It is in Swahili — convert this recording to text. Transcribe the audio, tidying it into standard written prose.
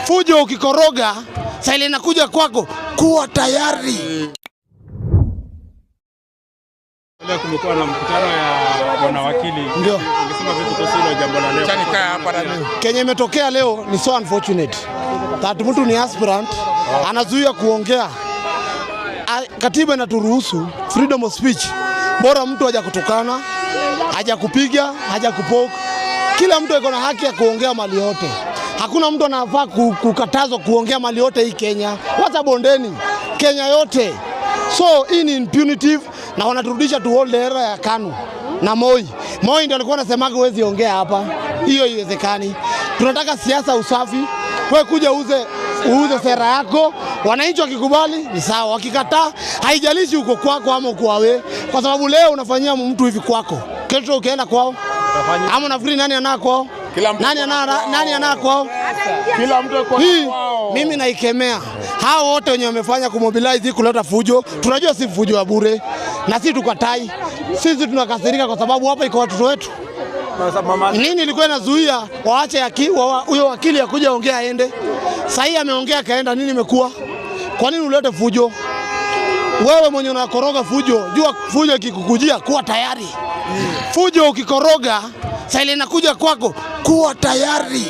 Fujo ukikoroga, saa ile inakuja kwako, kuwa tayari. Leo kumekuwa na mkutano ya wanawakili. Ndio. Ungesema vipi kuhusu hilo jambo la leo? Chani kaa hapa na mimi. Kenye imetokea leo ni so unfortunate. That mtu ni aspirant, anazuia kuongea. Katiba inaturuhusu freedom of speech. Bora mtu haja kutukana, haja kupiga, haja kupoke. Kila mtu yuko na haki ya kuongea mali yote. Hakuna mtu anafaa kukatazwa kuongea mali yote hii Kenya. Wacha bondeni, Kenya yote. So hii ni impunitive na wanaturudisha tu old era ya KANU na Moi. Moi ndio alikuwa anasemaga huwezi ongea hapa. Hiyo haiwezekani. Tunataka siasa usafi. Wewe kuja uuze sera yako, wananchi wakikubali ni sawa, wakikataa haijalishi uko kwako ama uko wawe, kwa sababu leo unafanyia mtu hivi kwako, kesho ukienda kwao ama nafikiri nani ana kwao? Nani ana kwao? Kila mtu yuko kwao. Mimi naikemea hao wote wenye wamefanya kumobilize kuleta fujo. Tunajua si fujo ya bure na si tukatai. Sisi tunakasirika kwa sababu hapa iko watoto wetu. Nini ilikuwa inazuia waache huyo wakili akuja ongea aende? Sasa hii ameongea kaenda, nini imekuwa? Kwa nini ulete fujo? Wewe mwenye unakoroga fujo, jua fujo ikikukujia kuwa tayari. Fujo ukikoroga, sasa ile inakuja kwako, kuwa tayari.